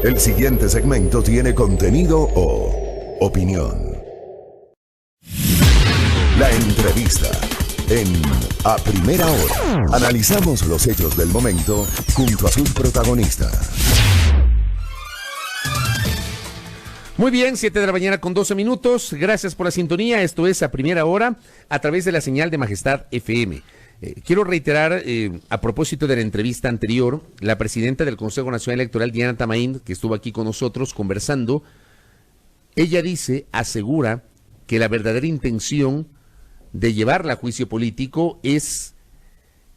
El siguiente segmento tiene contenido o opinión. La entrevista en A Primera Hora. Analizamos los hechos del momento junto a sus protagonistas. Muy bien, 7 de la mañana con 12 minutos. Gracias por la sintonía. Esto es A Primera Hora a través de la señal de Majestad FM. Quiero reiterar, a propósito de la entrevista anterior, la presidenta del Consejo Nacional Electoral, Diana Tamain, que estuvo aquí con nosotros conversando, ella asegura que la verdadera intención de llevarla a juicio político es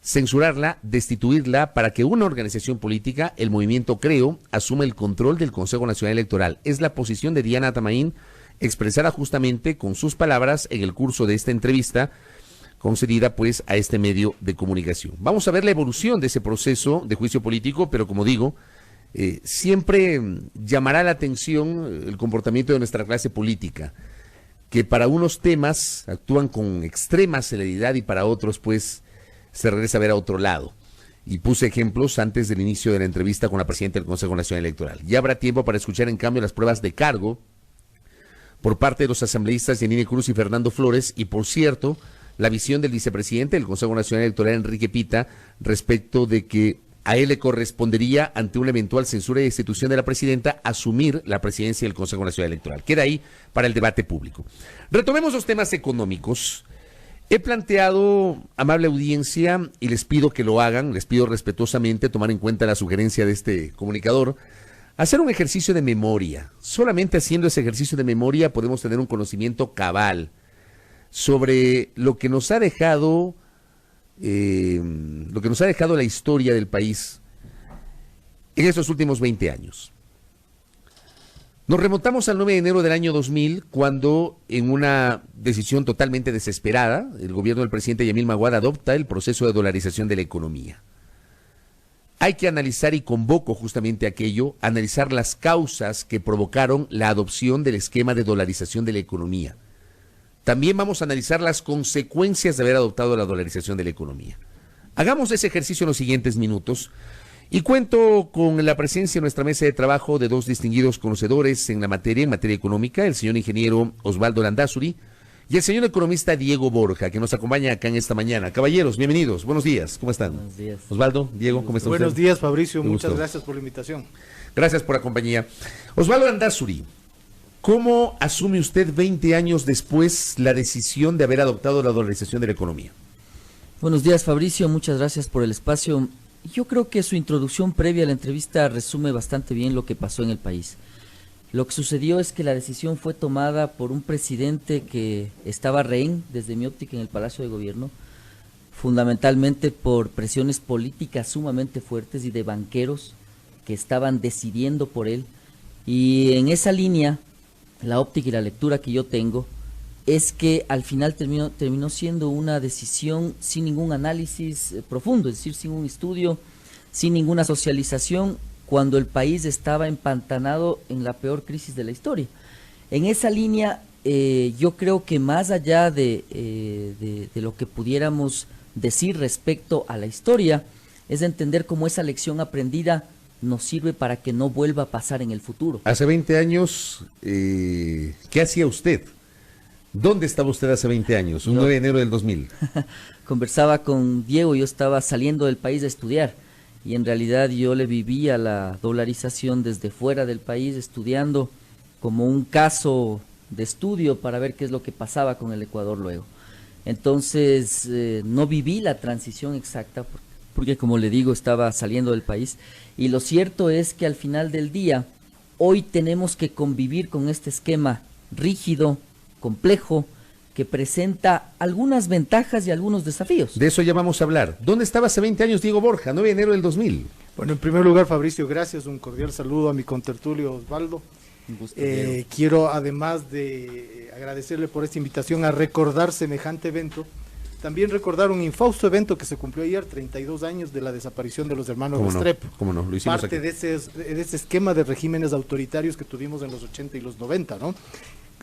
censurarla, destituirla, para que una organización política, el movimiento Creo, asuma el control del Consejo Nacional Electoral. Es la posición de Diana Tamain expresada justamente con sus palabras en el curso de esta entrevista concedida pues a este medio de comunicación. Vamos a ver la evolución de ese proceso de juicio político, pero como digo, siempre llamará la atención el comportamiento de nuestra clase política, que para unos temas actúan con extrema celeridad y para otros pues se regresa a ver a otro lado. Y puse ejemplos antes del inicio de la entrevista con la presidenta del Consejo Nacional Electoral. Ya habrá tiempo para escuchar en cambio las pruebas de cargo por parte de los asambleístas Yanine Cruz y Fernando Flores, y por cierto, la visión del vicepresidente del Consejo Nacional Electoral, Enrique Pita, respecto de que a él le correspondería, ante una eventual censura y destitución de la presidenta, asumir la presidencia del Consejo Nacional Electoral. Queda ahí para el debate público. Retomemos los temas económicos. He planteado, amable audiencia, y les pido que lo hagan, les pido respetuosamente tomar en cuenta la sugerencia de este comunicador, hacer un ejercicio de memoria. Solamente haciendo ese ejercicio de memoria podemos tener un conocimiento cabal sobre lo que nos ha dejado la historia del país en estos últimos 20 años. Nos remontamos al 9 de enero del año 2000, cuando en una decisión totalmente desesperada, el gobierno del presidente Yamil Maguad adopta el proceso de dolarización de la economía. Hay que analizar, y convoco justamente aquello, analizar las causas que provocaron la adopción del esquema de dolarización de la economía. También vamos a analizar las consecuencias de haber adoptado la dolarización de la economía. Hagamos ese ejercicio en los siguientes minutos y cuento con la presencia en nuestra mesa de trabajo de dos distinguidos conocedores en materia económica, el señor ingeniero Osvaldo Landázuri y el señor economista Diego Borja, que nos acompaña acá en esta mañana. Caballeros, bienvenidos, buenos días, ¿cómo están? Buenos días. Osvaldo, Diego, ¿cómo están? Buenos días, Fabricio, muchas gracias por la invitación. Gracias por la compañía. Osvaldo Landázuri, ¿cómo asume usted 20 años después la decisión de haber adoptado la dolarización de la economía? Buenos días, Fabricio, muchas gracias por el espacio. Yo creo que su introducción previa a la entrevista resume bastante bien lo que pasó en el país. Lo que sucedió es que la decisión fue tomada por un presidente que estaba rehén, desde mi óptica, en el Palacio de Gobierno, fundamentalmente por presiones políticas sumamente fuertes y de banqueros que estaban decidiendo por él. Y en esa línea, la óptica y la lectura que yo tengo es que al final terminó siendo una decisión sin ningún análisis profundo, es decir, sin un estudio, sin ninguna socialización, cuando el país estaba empantanado en la peor crisis de la historia. En esa línea, yo creo que más allá de lo que pudiéramos decir respecto a la historia, es entender cómo esa lección aprendida nos sirve para que no vuelva a pasar en el futuro. Hace 20 años, ¿qué hacía usted? ¿Dónde estaba usted hace 20 años? Un 9 de enero del 2000. Conversaba con Diego, yo estaba saliendo del país a estudiar y en realidad yo le vivía la dolarización desde fuera del país, estudiando como un caso de estudio para ver qué es lo que pasaba con el Ecuador luego. Entonces no viví la transición exacta porque, como le digo, estaba saliendo del país, y lo cierto es que al final del día hoy tenemos que convivir con este esquema rígido, complejo, que presenta algunas ventajas y algunos desafíos. De eso ya vamos a hablar. ¿Dónde estaba hace 20 años Diego Borja, 9 de enero del 2000? Bueno, en primer lugar, Fabricio, gracias, un cordial saludo a mi contertulio Osvaldo. Un gusto, quiero, además de agradecerle por esta invitación a recordar semejante evento, también recordar un infausto evento que se cumplió ayer, 32 años de la desaparición de los hermanos Restrepo. ¿Cómo no? Lo hicimos parte aquí. de ese esquema de regímenes autoritarios que tuvimos en los 80 y los 90, ¿no?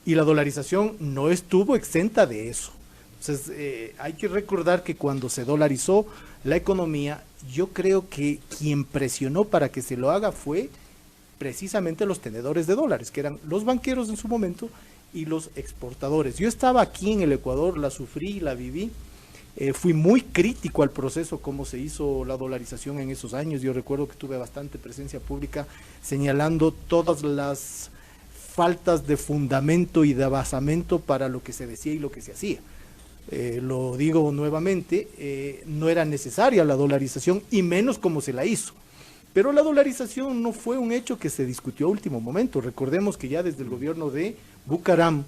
Y la dolarización no estuvo exenta de eso. Entonces, hay que recordar que cuando se dolarizó la economía, yo creo que quien presionó para que se lo haga fue precisamente los tenedores de dólares, que eran los banqueros en su momento y los exportadores. Yo estaba aquí en el Ecuador, la sufrí, la viví. Fui muy crítico al proceso, cómo se hizo la dolarización en esos años. Yo recuerdo que tuve bastante presencia pública señalando todas las faltas de fundamento y de basamento para lo que se decía y lo que se hacía. Lo digo nuevamente, no era necesaria la dolarización y menos como se la hizo. Pero la dolarización no fue un hecho que se discutió a último momento. Recordemos que ya desde el gobierno de Bucaram,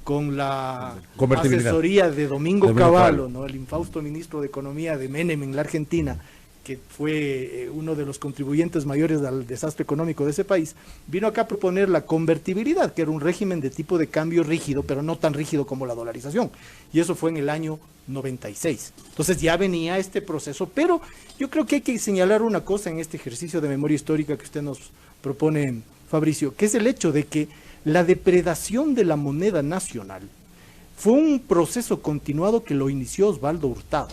con la asesoría de Domingo Cavallo, ¿no? El infausto ministro de Economía de Menem en la Argentina, que fue uno de los contribuyentes mayores al desastre económico de ese país, vino acá a proponer la convertibilidad, que era un régimen de tipo de cambio rígido, pero no tan rígido como la dolarización. Y eso fue en el año 96. Entonces ya venía este proceso, pero yo creo que hay que señalar una cosa en este ejercicio de memoria histórica que usted nos propone, Fabricio, que es el hecho de que la depredación de la moneda nacional fue un proceso continuado que lo inició Osvaldo Hurtado.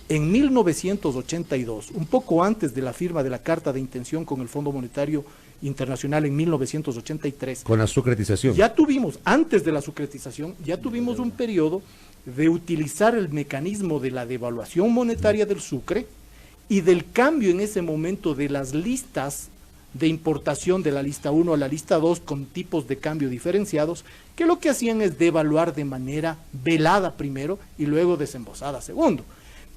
En 1982, un poco antes de la firma de la Carta de Intención con el Fondo Monetario Internacional en 1983. Con la sucretización. Ya tuvimos, antes de la sucretización, ya tuvimos un periodo de utilizar el mecanismo de la devaluación monetaria del sucre y del cambio en ese momento de las listas de importación de la lista 1 a la lista 2 con tipos de cambio diferenciados, que lo que hacían es devaluar de manera velada primero y luego desembosada segundo.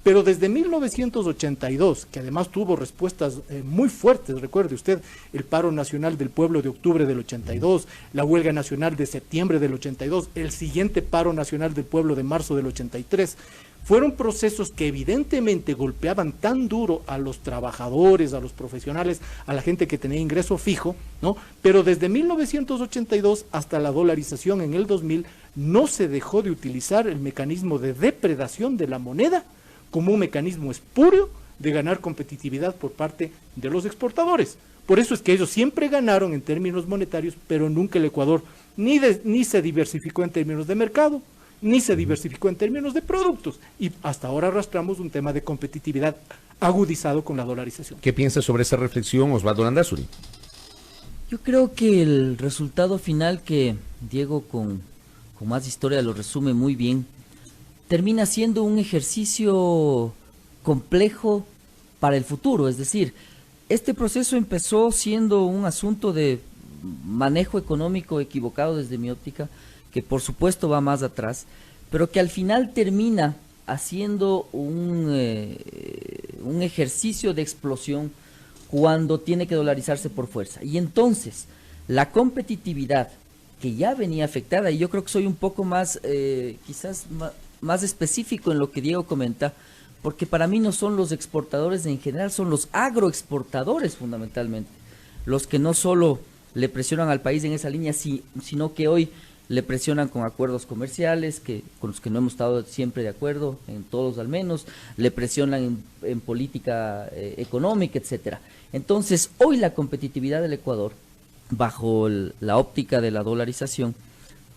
Pero desde 1982, que además tuvo respuestas muy fuertes, recuerde usted, el paro nacional del pueblo de octubre del 82, la huelga nacional de septiembre del 82, el siguiente paro nacional del pueblo de marzo del 83, fueron procesos que evidentemente golpeaban tan duro a los trabajadores, a los profesionales, a la gente que tenía ingreso fijo, ¿no? Pero desde 1982 hasta la dolarización en el 2000 no se dejó de utilizar el mecanismo de depredación de la moneda como un mecanismo espurio de ganar competitividad por parte de los exportadores. Por eso es que ellos siempre ganaron en términos monetarios, pero nunca el Ecuador ni se diversificó en términos de mercado, ni se diversificó en términos de productos. Y hasta ahora arrastramos un tema de competitividad agudizado con la dolarización. ¿Qué piensas sobre esa reflexión, Osvaldo Landázuri? Yo creo que el resultado final, que Diego con más historia lo resume muy bien, termina siendo un ejercicio complejo para el futuro. Es decir, este proceso empezó siendo un asunto de manejo económico equivocado desde mi óptica, que por supuesto va más atrás, pero que al final termina haciendo un ejercicio de explosión cuando tiene que dolarizarse por fuerza. Y entonces, la competitividad que ya venía afectada, y yo creo que soy un poco más, quizás más específico en lo que Diego comenta, porque para mí no son los exportadores en general, son los agroexportadores fundamentalmente, los que no solo le presionan al país en esa línea, sino que hoy le presionan con acuerdos comerciales con los que no hemos estado siempre de acuerdo, en todos al menos, le presionan en política económica, etcétera. Entonces, hoy la competitividad del Ecuador, bajo la óptica de la dolarización,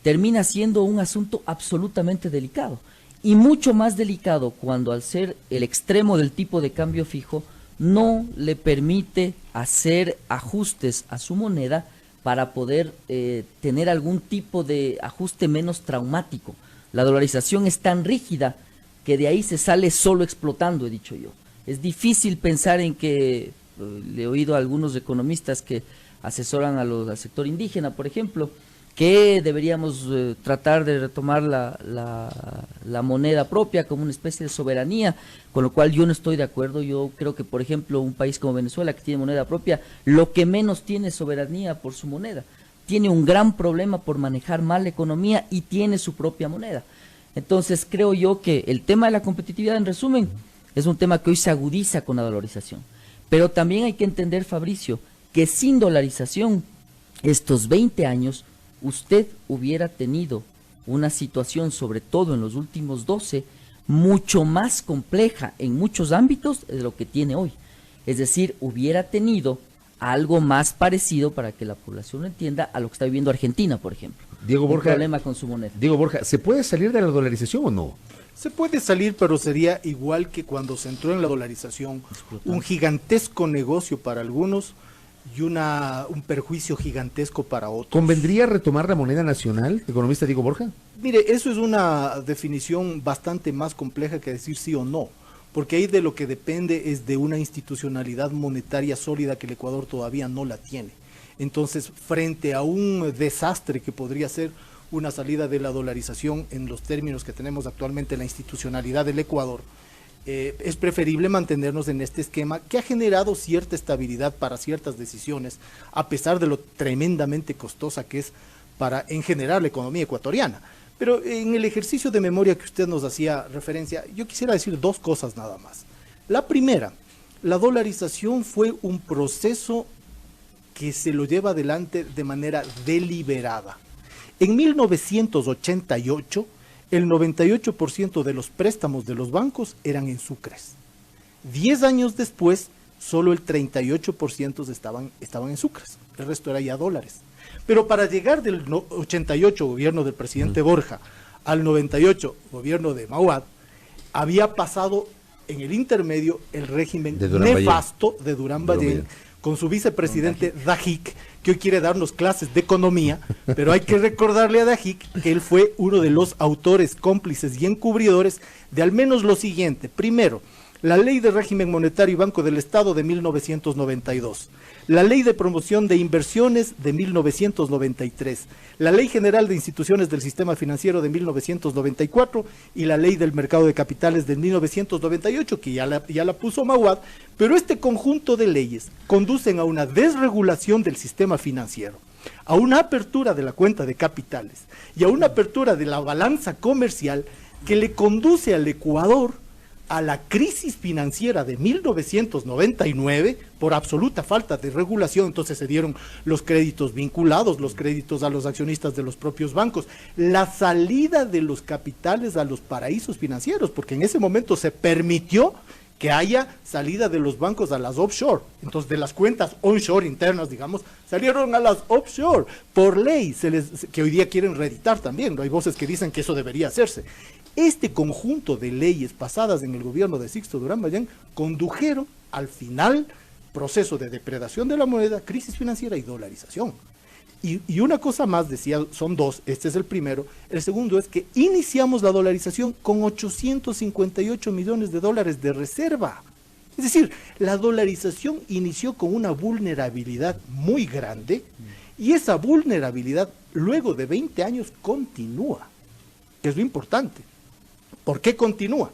termina siendo un asunto absolutamente delicado, y mucho más delicado cuando, al ser el extremo del tipo de cambio fijo, no le permite hacer ajustes a su moneda para poder tener algún tipo de ajuste menos traumático. La dolarización es tan rígida que de ahí se sale solo explotando, he dicho yo. Es difícil pensar en que, le he oído a algunos economistas que asesoran al sector indígena, por ejemplo, que deberíamos tratar de retomar la moneda propia como una especie de soberanía, con lo cual yo no estoy de acuerdo. Yo creo que, por ejemplo, un país como Venezuela, que tiene moneda propia, lo que menos tiene es soberanía por su moneda. Tiene un gran problema por manejar mal la economía y tiene su propia moneda. Entonces creo yo que el tema de la competitividad, en resumen, es un tema que hoy se agudiza con la dolarización. Pero también hay que entender, Fabricio, que sin dolarización, estos 20 años, usted hubiera tenido una situación, sobre todo en los últimos 12, mucho más compleja en muchos ámbitos de lo que tiene hoy. Es decir, hubiera tenido algo más parecido, para que la población lo entienda, a lo que está viviendo Argentina, por ejemplo. Diego Borja, un problema con su moneda. Diego Borja, ¿se puede salir de la dolarización o no? Se puede salir, pero sería igual que cuando se entró en la dolarización, un gigantesco negocio para algunos, y un perjuicio gigantesco para otros. ¿Convendría retomar la moneda nacional, economista Diego Borja? Mire, eso es una definición bastante más compleja que decir sí o no, porque ahí de lo que depende es de una institucionalidad monetaria sólida que el Ecuador todavía no la tiene. Entonces, frente a un desastre que podría ser una salida de la dolarización en los términos que tenemos actualmente en la institucionalidad del Ecuador, es preferible mantenernos en este esquema que ha generado cierta estabilidad para ciertas decisiones, a pesar de lo tremendamente costosa que es para en general la economía ecuatoriana. Pero en el ejercicio de memoria que usted nos hacía referencia, yo quisiera decir dos cosas nada más. La primera, la dolarización fue un proceso que se lo lleva adelante de manera deliberada. En 1988, el 98% de los préstamos de los bancos eran en sucres. 10 años después, solo el 38% estaban en sucres. El resto era ya dólares. Pero para llegar del 88, gobierno del presidente Borja, al 98, gobierno de Mauad, había pasado en el intermedio el régimen nefasto de Durán Ballén, con su vicepresidente Dajic, que hoy quiere darnos clases de economía, pero hay que recordarle a Dajic que él fue uno de los autores, cómplices y encubridores de al menos lo siguiente. Primero, la Ley de Régimen Monetario y Banco del Estado de 1992, la Ley de Promoción de Inversiones de 1993, la Ley General de Instituciones del Sistema Financiero de 1994 y la Ley del Mercado de Capitales de 1998, que ya la puso Mauad, pero este conjunto de leyes conducen a una desregulación del sistema financiero, a una apertura de la cuenta de capitales y a una apertura de la balanza comercial que le conduce al Ecuador a la crisis financiera de 1999 por absoluta falta de regulación. Entonces se dieron los créditos vinculados, los créditos a los accionistas de los propios bancos, la salida de los capitales a los paraísos financieros, porque en ese momento se permitió que haya salida de los bancos a las offshore. Entonces de las cuentas onshore internas, digamos, salieron a las offshore por ley, que hoy día quieren reeditar también. Hay voces que dicen que eso debería hacerse. Este conjunto de leyes pasadas en el gobierno de Sixto Durán Ballén condujeron al final proceso de depredación de la moneda, crisis financiera y dolarización. Y una cosa más, decía, son dos, este es el primero. El segundo es que iniciamos la dolarización con 858 millones de dólares de reserva. Es decir, la dolarización inició con una vulnerabilidad muy grande y esa vulnerabilidad luego de 20 años continúa, que es lo importante. ¿Por qué continúa?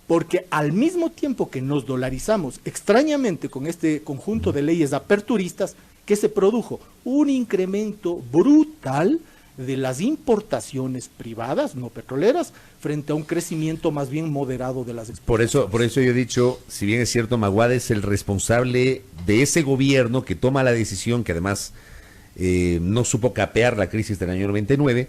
Porque al mismo tiempo que nos dolarizamos extrañamente con este conjunto de leyes aperturistas, ¿qué se produjo? Un incremento brutal de las importaciones privadas, no petroleras, frente a un crecimiento más bien moderado de las exportaciones. Por eso yo he dicho, si bien es cierto, Mauad es el responsable de ese gobierno que toma la decisión, que además no supo capear la crisis del año 99,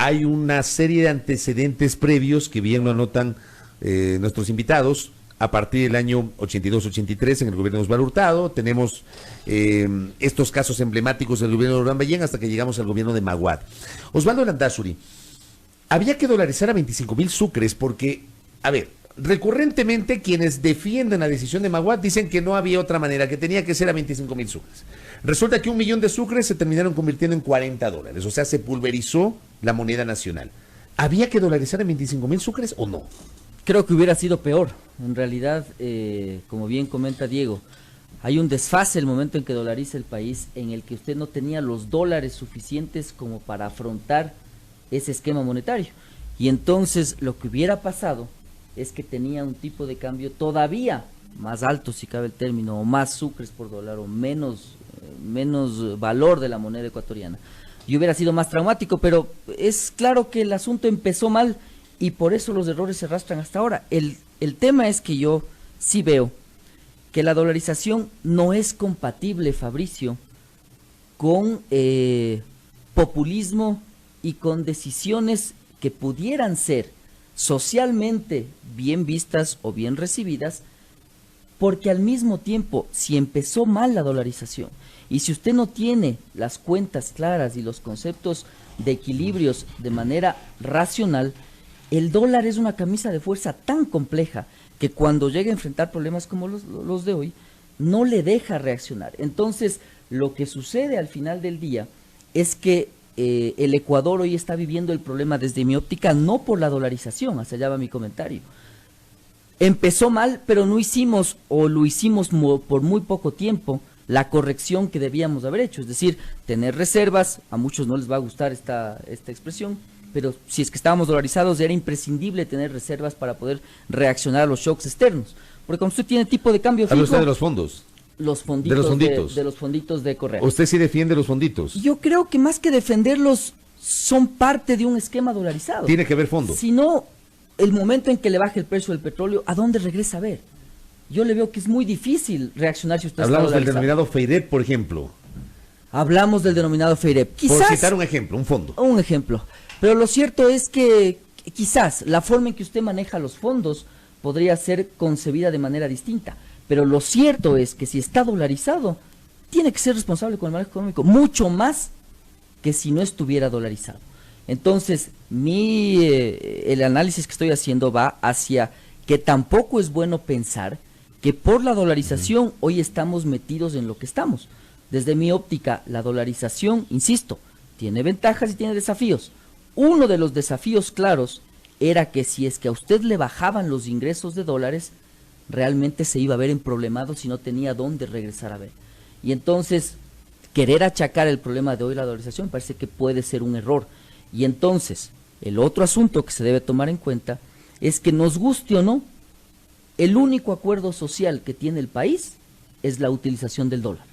hay una serie de antecedentes previos que bien lo anotan nuestros invitados. A partir del año 82-83 en el gobierno de Osvaldo Hurtado, tenemos estos casos emblemáticos del gobierno de Durán Ballén hasta que llegamos al gobierno de Mauad. Osvaldo Landázuri, había que dolarizar a 25,000 sucres porque, a ver, recurrentemente quienes defienden la decisión de Mauad dicen que no había otra manera, que tenía que ser a 25,000 sucres. Resulta que 1 millón de sucres se terminaron convirtiendo en $40, o sea, se pulverizó la moneda nacional. ¿Había que dolarizar a 25,000 sucres o no? Creo que hubiera sido peor. En realidad, como bien comenta Diego, hay un desfase el momento en que dolariza el país, en el que usted no tenía los dólares suficientes como para afrontar ese esquema monetario. Y entonces lo que hubiera pasado es que tenía un tipo de cambio todavía más alto, si cabe el término, o más sucres por dólar, o menos valor de la moneda ecuatoriana. Y hubiera sido más traumático, pero es claro que el asunto empezó mal y por eso los errores se arrastran hasta ahora. El tema es que yo sí veo que la dolarización no es compatible, Fabricio, con populismo y con decisiones que pudieran ser socialmente bien vistas o bien recibidas, porque al mismo tiempo, si empezó mal la dolarización y si usted no tiene las cuentas claras y los conceptos de equilibrios de manera racional, el dólar es una camisa de fuerza tan compleja que cuando llega a enfrentar problemas como los de hoy, no le deja reaccionar. Entonces, Lo que sucede al final del día es que el Ecuador hoy está viviendo el problema desde mi óptica, no por la dolarización, hacia allá va mi comentario. Empezó mal, pero no hicimos, o lo hicimos por muy poco tiempo, la corrección que debíamos haber hecho. Es decir, tener reservas, a muchos no les va a gustar esta expresión, pero si es que estábamos dolarizados era imprescindible tener reservas para poder reaccionar a los shocks externos. Porque como usted tiene tipo de cambio fijo... ¿Habla usted de los fondos? Los fonditos de los fonditos. De los fonditos de Correa. ¿Usted sí defiende los fonditos? Yo creo que más que defenderlos, son parte de un esquema dolarizado. Tiene que haber fondos. Si no, el momento en que le baje el precio del petróleo, ¿a dónde regresa a ver? Yo le veo que es muy difícil reaccionar si usted Hablamos está del dolarizado. denominado FEIREP, por ejemplo. Hablamos del denominado FEIREP. Quizás, Por citar un ejemplo, un fondo. un ejemplo. Pero lo cierto es que quizás la forma en que usted maneja los fondos podría ser concebida de manera distinta. Pero lo cierto es que si está dolarizado, tiene que ser responsable con el manejo económico, mucho más que si no estuviera dolarizado. Entonces, el análisis que estoy haciendo va hacia que tampoco es bueno pensar que por la dolarización hoy estamos metidos en lo que estamos. Desde mi óptica, la dolarización, insisto, tiene ventajas y tiene desafíos. Uno de los desafíos claros era que si es que a usted le bajaban los ingresos de dólares, realmente se iba a ver emproblemado si no tenía dónde regresar a ver. Y entonces, querer achacar el problema de hoy la dolarización parece que puede ser un error. Y entonces, el otro asunto que se debe tomar en cuenta es que nos guste o no, el único acuerdo social que tiene el país es la utilización del dólar.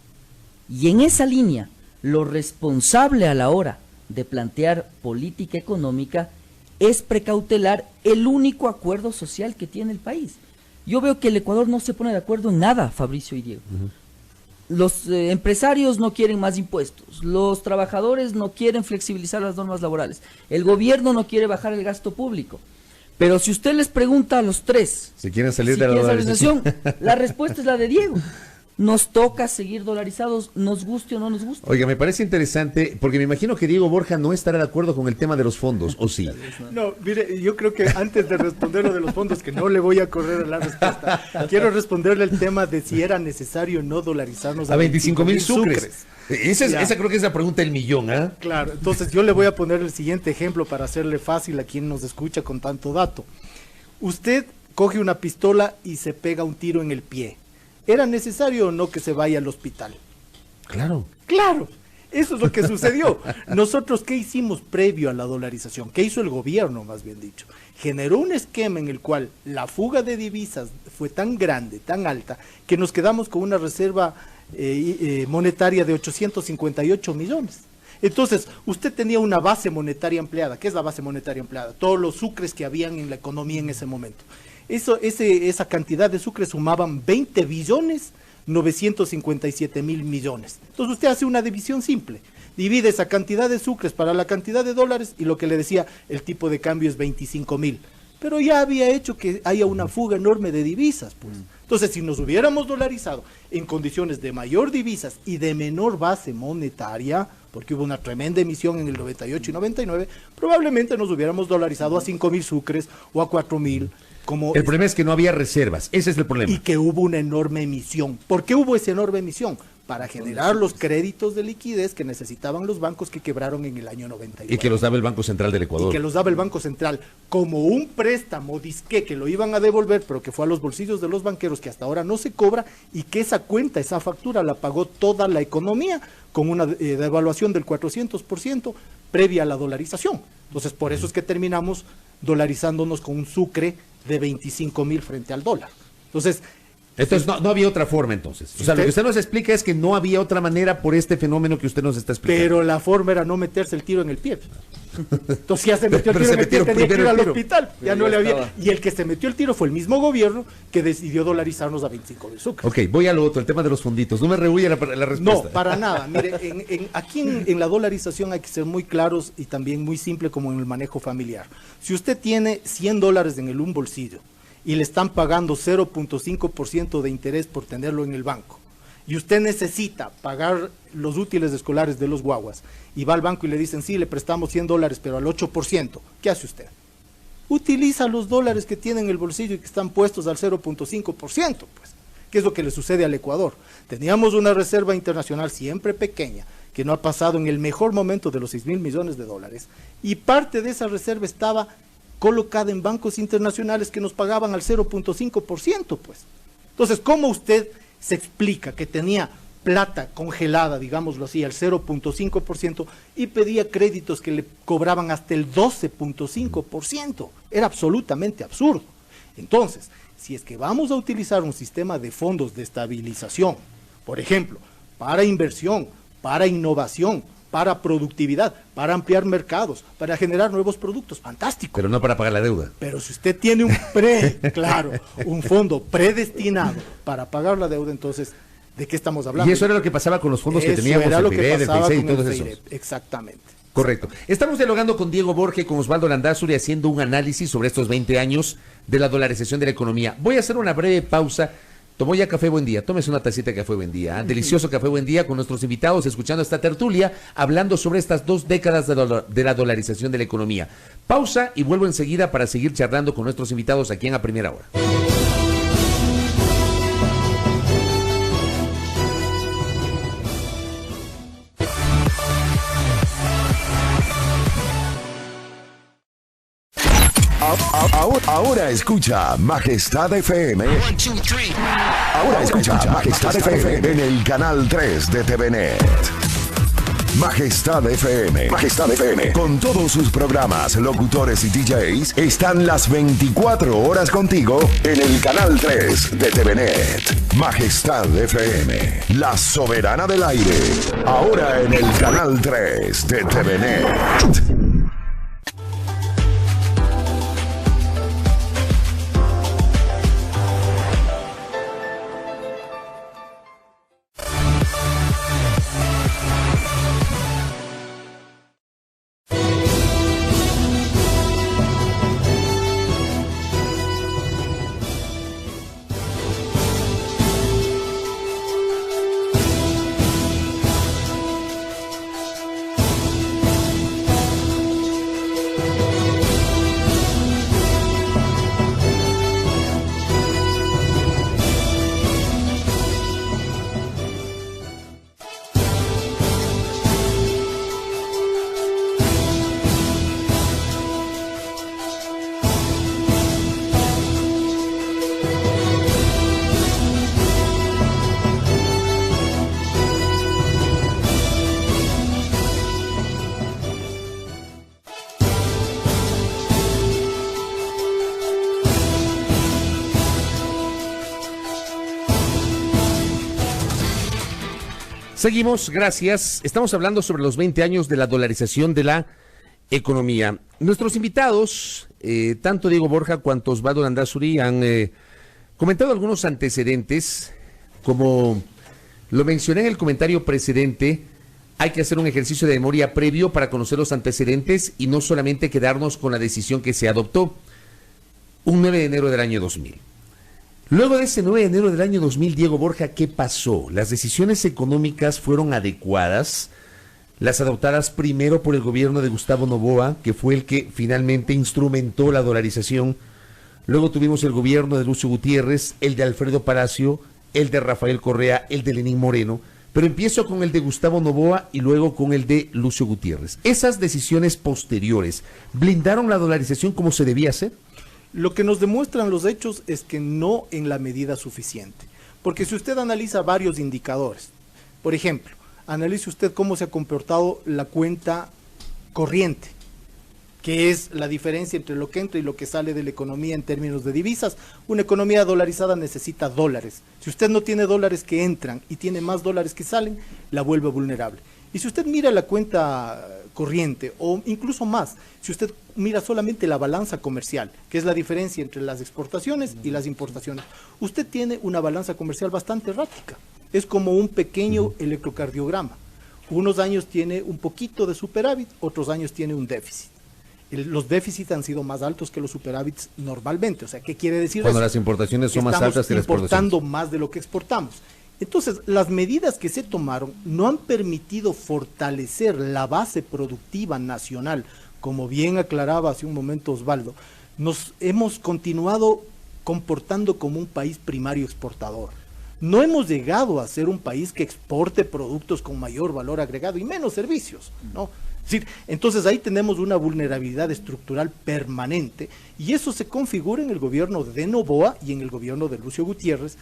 Y en esa línea, lo responsable a la hora de plantear política económica es precautelar el único acuerdo social que tiene el país. Yo veo que el Ecuador no se pone de acuerdo en nada, Fabricio y Diego. Los empresarios no quieren más impuestos, los trabajadores no quieren flexibilizar las normas laborales, el gobierno no quiere bajar el gasto público. Pero si usted les pregunta a los tres Si quieren salir si de la quieren dolarización. la respuesta es la de Diego. Nos toca seguir dolarizados, nos guste o no nos guste. Oiga, me parece interesante, porque me imagino que Diego Borja no estará de acuerdo con el tema de los fondos, ¿o sí? No, mire, yo creo que antes de responder lo de los fondos, que no le voy a correr la respuesta, quiero responderle el tema de si era necesario no dolarizarnos A 25,000 sucres. Ya. Esa creo que es la pregunta del millón, ¿ah? Claro, entonces yo le voy a poner el siguiente ejemplo para hacerle fácil a quien nos escucha con tanto dato. Usted coge una pistola y se pega un tiro en el pie. ¿Era necesario o no que se vaya al hospital? Claro. Claro, eso es lo que sucedió. Nosotros, ¿qué hicimos previo a la dolarización? ¿Qué hizo el gobierno, más bien dicho? Generó un esquema en el cual la fuga de divisas fue tan grande, tan alta, que nos quedamos con una reserva monetaria de 858 millones. Entonces, usted tenía una base monetaria empleada. ¿Qué es la base monetaria empleada? Todos los sucres que habían en la economía en ese momento. Esa cantidad de sucres sumaban 20 billones 957 mil millones. Entonces usted hace una división simple. Divide esa cantidad de sucres para la cantidad de dólares y lo que le decía, el tipo de cambio es 25,000. Pero ya había hecho que haya una fuga enorme de divisas, pues. Entonces, si nos hubiéramos dolarizado en condiciones de mayor divisas y de menor base monetaria, porque hubo una tremenda emisión en el 98 y 99, probablemente nos hubiéramos dolarizado a 5,000 sucres o a 4,000. El problema es que no había reservas, ese es el problema. Y que hubo una enorme emisión. ¿Por qué hubo esa enorme emisión? Para generar los créditos de liquidez que necesitaban los bancos que quebraron en el año 99. Y que los daba el Banco Central del Ecuador. Y que los daba el Banco Central como un préstamo disque que lo iban a devolver, pero que fue a los bolsillos de los banqueros, que hasta ahora no se cobra, y que esa cuenta, esa factura la pagó toda la economía con una devaluación del 400% previa a la dolarización. Entonces, por eso es que terminamos dolarizándonos con un sucre de 25,000 frente al dólar. Entonces no había otra forma entonces. O sea, lo que usted nos explica es que no había otra manera por este fenómeno que usted nos está explicando. Pero la forma era no meterse el tiro en el pie. Entonces ya se metió el tiro en el pie, tenía que ir al hospital. Ya no le había. Y el que se metió el tiro fue el mismo gobierno que decidió dolarizarnos a 25,000 sucres. Ok, voy a lo otro, el tema de los fonditos. No me rehuye la respuesta. No, para nada. Mire, aquí en la dolarización hay que ser muy claros y también muy simple como en el manejo familiar. Si usted tiene $100 en un bolsillo y le están pagando 0.5% de interés por tenerlo en el banco, y usted necesita pagar los útiles escolares de los guaguas, y va al banco y le dicen, sí, le prestamos $100, pero al 8%, ¿qué hace usted? Utiliza los dólares que tiene en el bolsillo y que están puestos al 0.5%, pues. ¿Qué es lo que le sucede al Ecuador? Teníamos una reserva internacional siempre pequeña, que no ha pasado en el mejor momento de los 6.000 millones de dólares, y parte de esa reserva estaba colocada en bancos internacionales que nos pagaban al 0.5%, pues. Entonces, ¿cómo usted se explica que tenía plata congelada, digámoslo así, al 0.5% y pedía créditos que le cobraban hasta el 12.5%? Era absolutamente absurdo. Entonces, si es que vamos a utilizar un sistema de fondos de estabilización, por ejemplo, para inversión, para innovación, para productividad, para ampliar mercados, para generar nuevos productos, fantástico. Pero no para pagar la deuda. Pero si usted tiene un fondo predestinado para pagar la deuda, entonces, ¿de qué estamos hablando? Y eso era lo que pasaba con los fondos que teníamos, el FIDE, el FICE y todos esos. Exactamente. Correcto. Estamos dialogando con Diego Borge y con Osvaldo Landázuri haciendo un análisis sobre estos 20 años de la dolarización de la economía. Voy a hacer una breve pausa. Tomó ya café buen día, tómese una tacita de café buen día, delicioso café buen día con nuestros invitados, escuchando esta tertulia, hablando sobre estas 2 décadas de la dolarización de la economía. Pausa y vuelvo enseguida para seguir charlando con nuestros invitados aquí en A Primera Hora. Ahora escucha Majestad FM. Ahora escucha Majestad FM en el canal 3 de TVNet. Majestad FM. Majestad FM. Con todos sus programas, locutores y DJs, están las 24 horas contigo en el canal 3 de TVNet. Majestad FM. La soberana del aire. Ahora en el canal 3 de TVNet. Seguimos, gracias. Estamos hablando sobre los 20 años de la dolarización de la economía. Nuestros invitados, tanto Diego Borja cuanto Osvaldo Landázuri, han comentado algunos antecedentes. Como lo mencioné en el comentario precedente, hay que hacer un ejercicio de memoria previo para conocer los antecedentes y no solamente quedarnos con la decisión que se adoptó un 9 de enero del año 2000. Luego de ese 9 de enero del año 2000, Diego Borja, ¿qué pasó? ¿Las decisiones económicas fueron adecuadas? Las adoptadas primero por el gobierno de Gustavo Noboa, que fue el que finalmente instrumentó la dolarización. Luego tuvimos el gobierno de Lucio Gutiérrez, el de Alfredo Palacio, el de Rafael Correa, el de Lenín Moreno. Pero empiezo con el de Gustavo Noboa y luego con el de Lucio Gutiérrez. ¿Esas decisiones posteriores blindaron la dolarización como se debía hacer? Lo que nos demuestran los hechos es que no en la medida suficiente. Porque si usted analiza varios indicadores, por ejemplo, analice usted cómo se ha comportado la cuenta corriente, que es la diferencia entre lo que entra y lo que sale de la economía en términos de divisas. Una economía dolarizada necesita dólares. Si usted no tiene dólares que entran y tiene más dólares que salen, la vuelve vulnerable. Y si usted mira la cuenta corriente, o incluso más, si usted mira solamente la balanza comercial, que es la diferencia entre las exportaciones y las importaciones, usted tiene una balanza comercial bastante errática. Es como un pequeño electrocardiograma. Unos años tiene un poquito de superávit, otros años tiene un déficit. Los déficits han sido más altos que los superávits normalmente. O sea, ¿qué quiere decir Cuando eso? Las importaciones son más altas que las exportaciones. Estamos importando más de lo que exportamos. Entonces, las medidas que se tomaron no han permitido fortalecer la base productiva nacional. Como bien aclaraba hace un momento Osvaldo, nos hemos continuado comportando como un país primario exportador. No hemos llegado a ser un país que exporte productos con mayor valor agregado y menos servicios, ¿no? Es decir, entonces ahí tenemos una vulnerabilidad estructural permanente y eso se configura en el gobierno de Noboa y en el gobierno de Lucio Gutiérrez.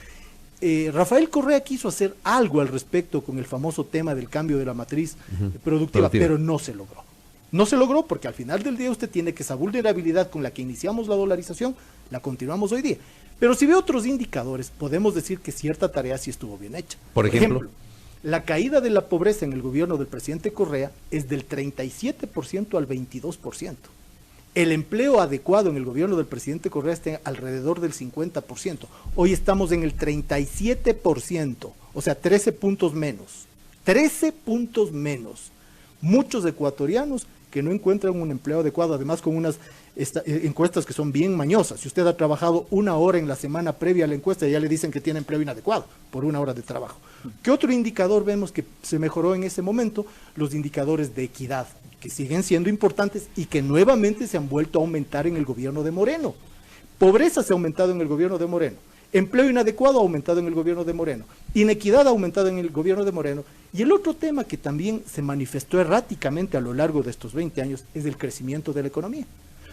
Rafael Correa quiso hacer algo al respecto con el famoso tema del cambio de la matriz productiva, pero no se logró. No se logró porque al final del día usted tiene que esa vulnerabilidad con la que iniciamos la dolarización, la continuamos hoy día. Pero si ve otros indicadores, podemos decir que cierta tarea sí estuvo bien hecha. Por ejemplo, la caída de la pobreza en el gobierno del presidente Correa es del 37% al 22%. El empleo adecuado en el gobierno del presidente Correa está alrededor del 50%. Hoy estamos en el 37%, o sea, 13 puntos menos. 13 puntos menos. Muchos ecuatorianos que no encuentran un empleo adecuado, además con unas encuestas que son bien mañosas. Si usted ha trabajado 1 hora en la semana previa a la encuesta, ya le dicen que tiene empleo inadecuado por 1 hora de trabajo. ¿Qué otro indicador vemos que se mejoró en ese momento? Los indicadores de equidad, que siguen siendo importantes y que nuevamente se han vuelto a aumentar en el gobierno de Moreno. Pobreza se ha aumentado en el gobierno de Moreno. Empleo inadecuado ha aumentado en el gobierno de Moreno. Inequidad ha aumentado en el gobierno de Moreno. Y el otro tema que también se manifestó erráticamente a lo largo de estos 20 años es el crecimiento de la economía.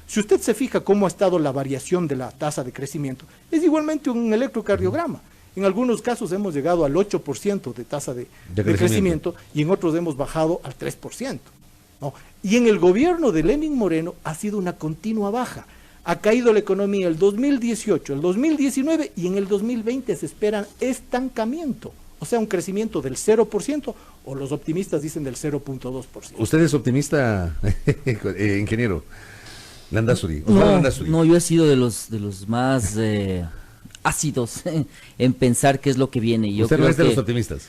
Si usted se fija cómo ha estado la variación de la tasa de crecimiento, es igualmente un electrocardiograma. En algunos casos hemos llegado al 8% de tasa de crecimiento y en otros hemos bajado al 3%. ¿No? Y en el gobierno de Lenín Moreno ha sido una continua baja. Ha caído la economía el 2018, el 2019 y en el 2020 se espera estancamiento. O sea, un crecimiento del 0% o los optimistas dicen del 0.2%. ¿Usted es optimista, ingeniero Landázuri? No, yo he sido de los más ácidos en pensar qué es lo que viene. Usted no es de los optimistas.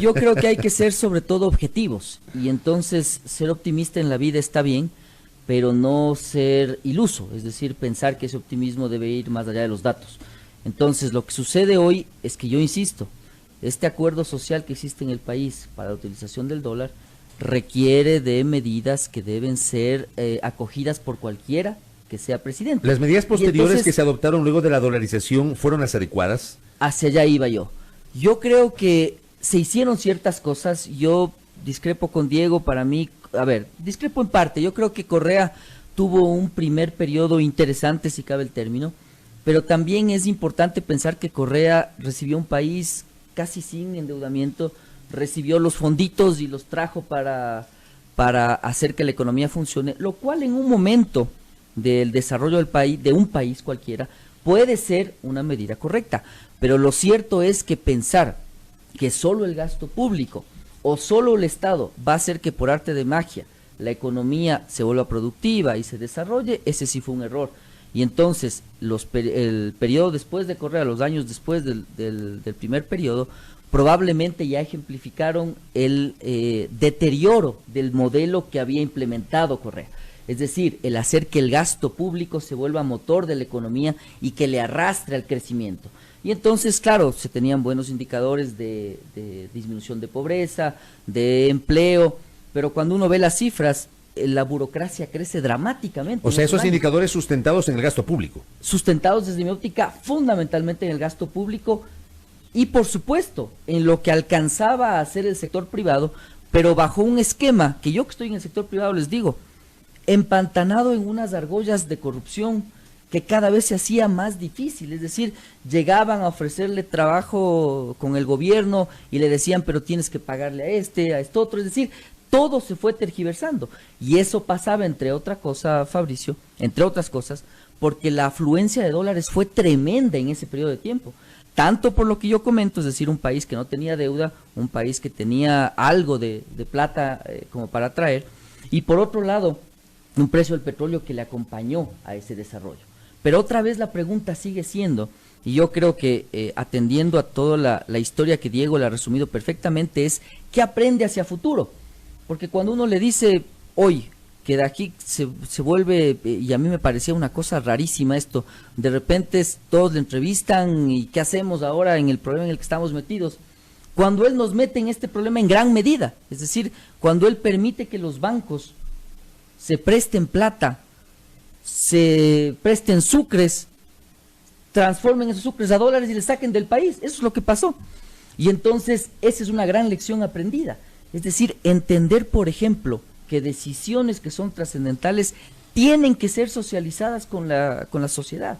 Yo creo que hay que ser sobre todo objetivos y entonces ser optimista en la vida está bien, pero no ser iluso, es decir, pensar que ese optimismo debe ir más allá de los datos. Entonces, lo que sucede hoy es que yo insisto, este acuerdo social que existe en el país para la utilización del dólar requiere de medidas que deben ser acogidas por cualquiera que sea presidente. ¿Las medidas posteriores entonces, que se adoptaron luego de la dolarización fueron las adecuadas? Hacia allá iba yo. Yo creo que se hicieron ciertas cosas, yo discrepo con Diego, para mí, discrepo en parte, yo creo que Correa tuvo un primer periodo interesante, si cabe el término, pero también es importante pensar que Correa recibió un país casi sin endeudamiento, recibió los fonditos y los trajo para hacer que la economía funcione, lo cual en un momento del desarrollo del país, de un país cualquiera, puede ser una medida correcta, pero lo cierto es que pensar que solo el gasto público o solo el Estado va a hacer que por arte de magia la economía se vuelva productiva y se desarrolle, ese sí fue un error. Y entonces el periodo después de Correa, los años después del primer periodo, probablemente ya ejemplificaron el deterioro del modelo que había implementado Correa. Es decir, el hacer que el gasto público se vuelva motor de la economía y que le arrastre al crecimiento. Y entonces, claro, se tenían buenos indicadores de disminución de pobreza, de empleo, pero cuando uno ve las cifras, la burocracia crece dramáticamente. O sea, esos indicadores sustentados en el gasto público. Sustentados desde mi óptica fundamentalmente en el gasto público y por supuesto en lo que alcanzaba a hacer el sector privado, pero bajo un esquema que yo que estoy en el sector privado les digo, empantanado en unas argollas de corrupción que cada vez se hacía más difícil, es decir, llegaban a ofrecerle trabajo con el gobierno y le decían, pero tienes que pagarle a esto otro, es decir, todo se fue tergiversando, y eso pasaba, entre otra cosa, Fabricio, entre otras cosas, porque la afluencia de dólares fue tremenda en ese periodo de tiempo, tanto por lo que yo comento, es decir, un país que no tenía deuda, un país que tenía algo de plata como para traer, y por otro lado, un precio del petróleo que le acompañó a ese desarrollo. Pero otra vez la pregunta sigue siendo, y yo creo que atendiendo a toda la historia que Diego le ha resumido perfectamente, es ¿qué aprende hacia futuro? Porque cuando uno le dice hoy que de aquí se vuelve, y a mí me parecía una cosa rarísima esto, de repente todos le entrevistan y ¿qué hacemos ahora en el problema en el que estamos metidos? Cuando él nos mete en este problema en gran medida, es decir, cuando él permite que los bancos se presten plata, se presten sucres, transformen esos sucres a dólares y les saquen del país. Eso es lo que pasó. Y entonces, esa es una gran lección aprendida. Es decir, entender, por ejemplo, que decisiones que son trascendentales tienen que ser socializadas con la sociedad.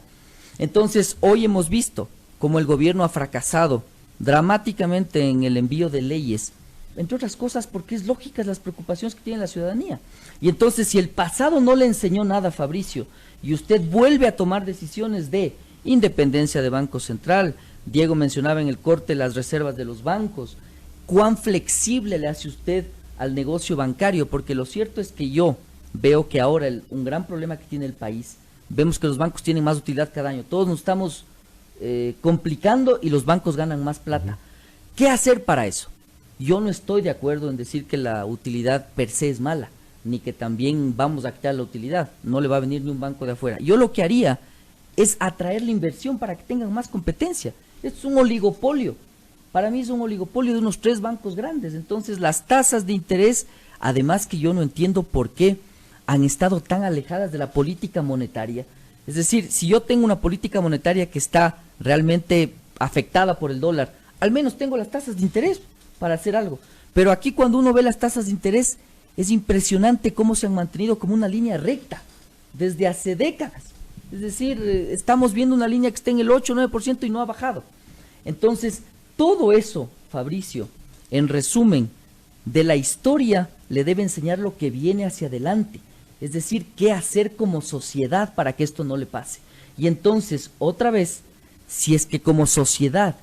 Entonces, hoy hemos visto cómo el gobierno ha fracasado dramáticamente en el envío de leyes, entre otras cosas porque es lógicas las preocupaciones que tiene la ciudadanía. Y entonces, si el pasado no le enseñó nada, Fabricio, y usted vuelve a tomar decisiones de independencia de Banco Central, Diego mencionaba en el corte las reservas de los bancos, ¿cuán flexible le hace usted al negocio bancario? Porque lo cierto es que yo veo que ahora un gran problema que tiene el país, vemos que los bancos tienen más utilidad cada año, todos nos estamos complicando y los bancos ganan más plata. ¿Qué hacer para eso? Yo no estoy de acuerdo en decir que la utilidad per se es mala, ni que también vamos a quitar la utilidad, no le va a venir ni un banco de afuera. Yo lo que haría es atraer la inversión para que tengan más competencia. Esto es un oligopolio. Para mí es un oligopolio de unos 3 bancos grandes. Entonces las tasas de interés, además que yo no entiendo por qué han estado tan alejadas de la política monetaria. Es decir, si yo tengo una política monetaria que está realmente afectada por el dólar, al menos tengo las tasas de interés para hacer algo. Pero aquí cuando uno ve las tasas de interés, es impresionante cómo se han mantenido como una línea recta desde hace décadas. Es decir, estamos viendo una línea que está en el 8 o 9% y no ha bajado. Entonces, todo eso, Fabricio, en resumen, de la historia le debe enseñar lo que viene hacia adelante. Es decir, qué hacer como sociedad para que esto no le pase. Y entonces, otra vez, si es que como sociedad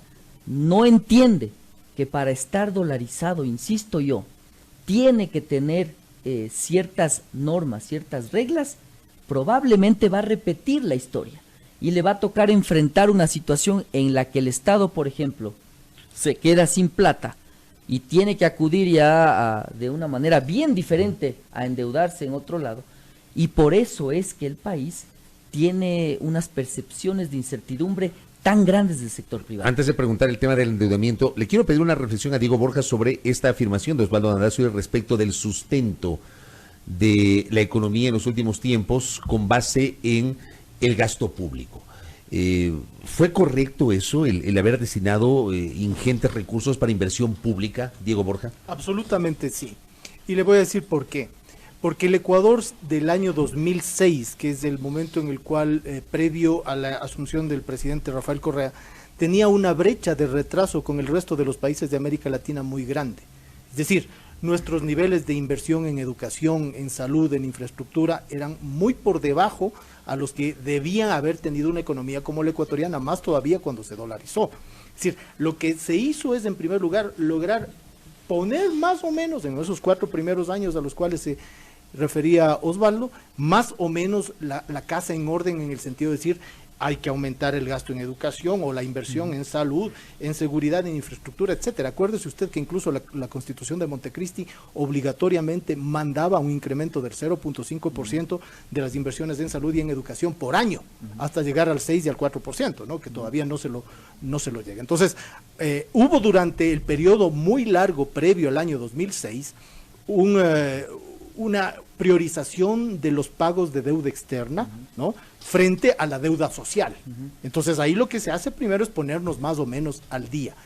no entiende que para estar dolarizado, insisto yo, tiene que tener ciertas normas, ciertas reglas, probablemente va a repetir la historia y le va a tocar enfrentar una situación en la que el Estado, por ejemplo, se queda sin plata y tiene que acudir ya de una manera bien diferente a endeudarse en otro lado, y por eso es que el país tiene unas percepciones de incertidumbre tan grandes del sector privado. Antes de preguntar el tema del endeudamiento, le quiero pedir una reflexión a Diego Borja sobre esta afirmación de Osvaldo Andazo respecto del sustento de la economía en los últimos tiempos con base en el gasto público. ¿Fue correcto eso, el haber destinado ingentes recursos para inversión pública, Diego Borja? Absolutamente sí. Y le voy a decir por qué. Porque el Ecuador del año 2006, que es el momento en el cual, previo a la asunción del presidente Rafael Correa, tenía una brecha de retraso con el resto de los países de América Latina muy grande. Es decir, nuestros niveles de inversión en educación, en salud, en infraestructura, eran muy por debajo a los que debían haber tenido una economía como la ecuatoriana, más todavía cuando se dolarizó. Es decir, lo que se hizo es, en primer lugar, lograr poner más o menos en esos 4 primeros años a los cuales se refería Osvaldo, más o menos la casa en orden, en el sentido de decir, hay que aumentar el gasto en educación o la inversión en salud, en seguridad, en infraestructura, etcétera. Acuérdese usted que incluso la Constitución de Montecristi obligatoriamente mandaba un incremento del 0.5% de las inversiones en salud y en educación por año, hasta llegar al 6 y al 4%, ¿no? Que todavía no se lo llega. Entonces, hubo durante el periodo muy largo previo al año 2006 una priorización de los pagos de deuda externa, ¿no?, frente a la deuda social. Entonces ahí lo que se hace primero es ponernos más o menos al día.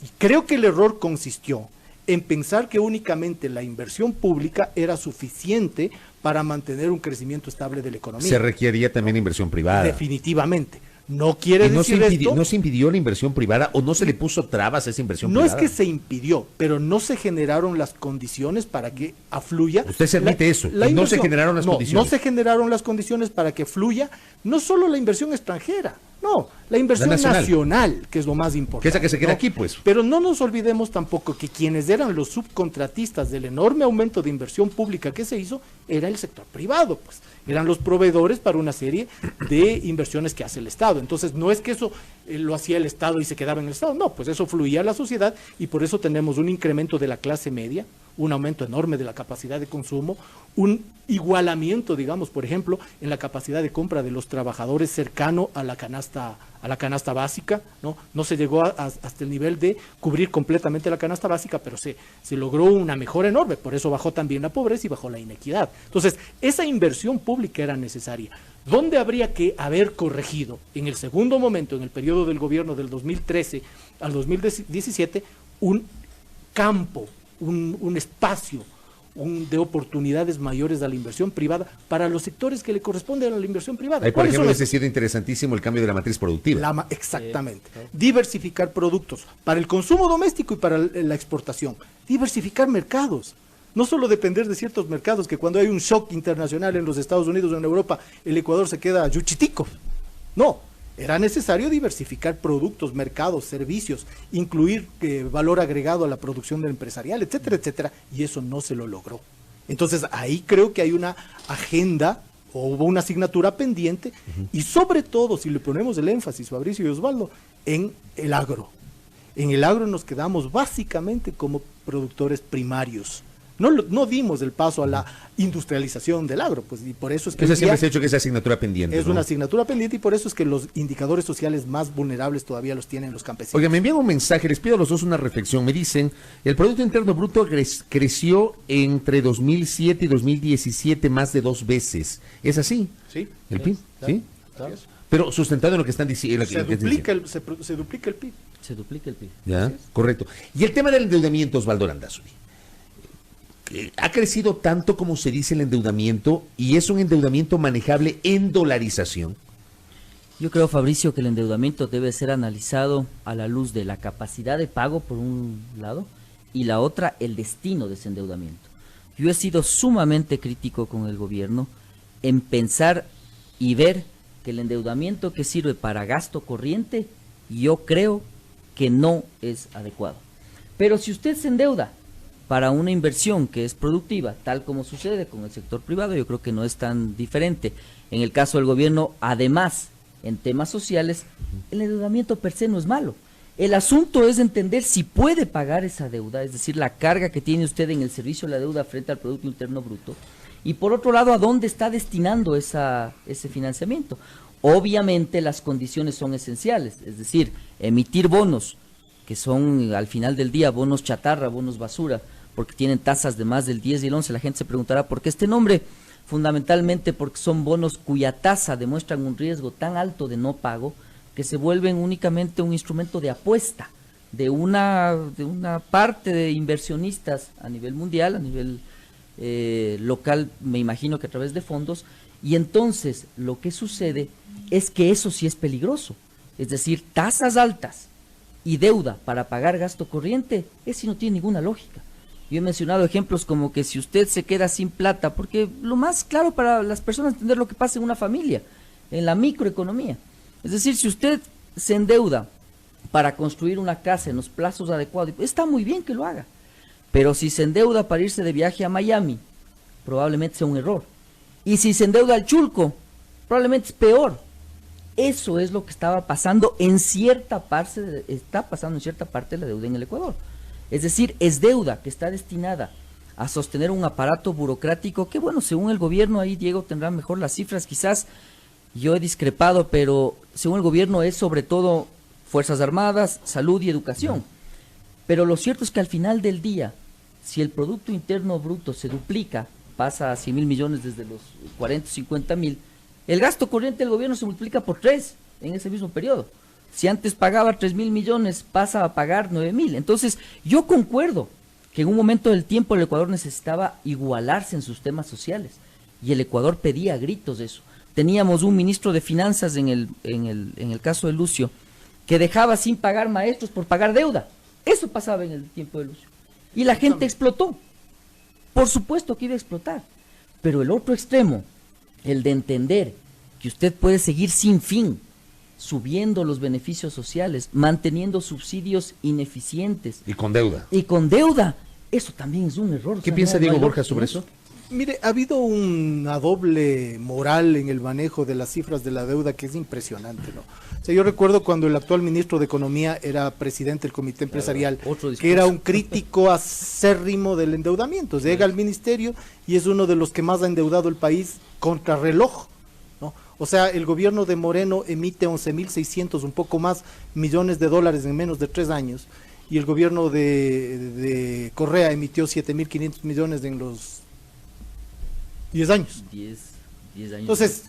Y creo que el error consistió en pensar que únicamente la inversión pública era suficiente para mantener un crecimiento estable de la economía. Se requería también inversión privada. Definitivamente. No quiere decir esto. ¿No se impidió la inversión privada o no se le puso trabas a esa inversión privada? No es que se impidió, pero no se generaron las condiciones para que afluya. Usted se admite eso, no se generaron las condiciones. No se generaron las condiciones para que fluya no solo la inversión extranjera, no, la inversión nacional, que es lo más importante. Que es la que se queda aquí, pues. Pero no nos olvidemos tampoco que quienes eran los subcontratistas del enorme aumento de inversión pública que se hizo, era el sector privado, pues. Eran los proveedores para una serie de inversiones que hace el Estado. Entonces, no es que eso lo hacía el Estado y se quedaba en el Estado, no, pues eso fluía a la sociedad y por eso tenemos un incremento de la clase media, un aumento enorme de la capacidad de consumo, un igualamiento, digamos, por ejemplo, en la capacidad de compra de los trabajadores cercano a la canasta básica, ¿no? No se llegó hasta el nivel de cubrir completamente la canasta básica, pero se logró una mejora enorme, por eso bajó también la pobreza y bajó la inequidad. Entonces, esa inversión pública era necesaria. ¿Dónde habría que haber corregido? En el segundo momento, en el periodo del gobierno del 2013 al 2017, un campo, un espacio de oportunidades mayores a la inversión privada para los sectores que le corresponden a la inversión privada. Ahí, por ejemplo, hubiese sido interesantísimo el cambio de la matriz productiva. Exactamente. Diversificar productos para el consumo doméstico y para la exportación. Diversificar mercados. No solo depender de ciertos mercados, que cuando hay un shock internacional en los Estados Unidos o en Europa, el Ecuador se queda yuchitico. No. Era necesario diversificar productos, mercados, servicios, incluir valor agregado a la producción empresarial, etcétera, etcétera, y eso no se lo logró. Entonces ahí creo que hay una agenda o hubo una asignatura pendiente y sobre todo, si le ponemos el énfasis, Fabricio y Osvaldo, en el agro. En el agro nos quedamos básicamente como productores primarios. No dimos el paso a la industrialización del agro, pues, y por eso es que... Eso siempre se ha hecho que es asignatura pendiente. Es una asignatura pendiente y por eso es que los indicadores sociales más vulnerables todavía los tienen los campesinos. Oiga, me envían un mensaje, les pido a los dos una reflexión. Me dicen, el Producto Interno Bruto creció entre 2007 y 2017 más de 2 veces. ¿Es así? Sí. ¿El PIB? ¿Sí? Claro. Pero sustentado en lo que están diciendo. Se duplica el PIB. Se duplica el PIB. Ya, correcto. Y el tema del endeudamiento, Osvaldo Landazuri. Ha crecido tanto como se dice el endeudamiento y es un endeudamiento manejable en dolarización. Yo creo, Fabricio, que el endeudamiento debe ser analizado a la luz de la capacidad de pago por un lado y la otra el destino de ese endeudamiento. Yo he sido sumamente crítico con el gobierno en pensar y ver que el endeudamiento que sirve para gasto corriente, yo creo que no es adecuado. Pero si usted se endeuda para una inversión que es productiva, tal como sucede con el sector privado, yo creo que no es tan diferente. En el caso del gobierno, además, en temas sociales, el endeudamiento per se no es malo. El asunto es entender si puede pagar esa deuda, es decir, la carga que tiene usted en el servicio de la deuda frente al Producto Interno Bruto, y por otro lado, a dónde está destinando ese financiamiento. Obviamente las condiciones son esenciales, es decir, emitir bonos, que son al final del día bonos chatarra, bonos basura, porque tienen tasas de más del 10 y el 11, la gente se preguntará por qué este nombre, fundamentalmente porque son bonos cuya tasa demuestran un riesgo tan alto de no pago, que se vuelven únicamente un instrumento de apuesta de una parte de inversionistas a nivel mundial, a nivel local, me imagino que a través de fondos, y entonces lo que sucede es que eso sí es peligroso, es decir, tasas altas y deuda para pagar gasto corriente, eso no tiene ninguna lógica. Yo he mencionado ejemplos como que si usted se queda sin plata, porque lo más claro para las personas es entender lo que pasa en una familia, en la microeconomía. Es decir, si usted se endeuda para construir una casa en los plazos adecuados, está muy bien que lo haga. Pero si se endeuda para irse de viaje a Miami, probablemente sea un error. Y si se endeuda al Chulco, probablemente es peor. Eso es lo que estaba pasando en cierta parte, está pasando en cierta parte de la deuda en el Ecuador. Es decir, es deuda que está destinada a sostener un aparato burocrático que, bueno, según el gobierno, ahí Diego tendrá mejor las cifras, quizás yo he discrepado, pero según el gobierno es sobre todo Fuerzas Armadas, salud y educación. Pero lo cierto es que al final del día, si el Producto Interno Bruto se duplica, pasa a 100.000 millones desde los 40, 50.000, el gasto corriente del gobierno se multiplica por 3 en ese mismo periodo. Si antes pagaba 3.000 millones, pasa a pagar 9.000. Entonces, yo concuerdo que en un momento del tiempo el Ecuador necesitaba igualarse en sus temas sociales. Y el Ecuador pedía a gritos eso. Teníamos un ministro de Finanzas en el caso de Lucio, que dejaba sin pagar maestros por pagar deuda. Eso pasaba en el tiempo de Lucio. Y la gente explotó. Por supuesto que iba a explotar. Pero el otro extremo, el de entender que usted puede seguir sin fin, subiendo los beneficios sociales, manteniendo subsidios ineficientes. Y con deuda. Y con deuda. Eso también es un error. ¿Qué piensa Diego Borja sobre eso? Mire, ha habido una doble moral en el manejo de las cifras de la deuda que es impresionante, ¿no? O sea, yo recuerdo cuando el actual ministro de Economía era presidente del Comité Empresarial, que era un crítico acérrimo del endeudamiento. Llega al ministerio y es uno de los que más ha endeudado el país contra reloj, ¿no? O sea, el gobierno de Moreno emite 11.600, un poco más, millones de dólares en menos de 3 años, y el gobierno de Correa emitió 7.500 millones en los 10 años. 10 años. Entonces,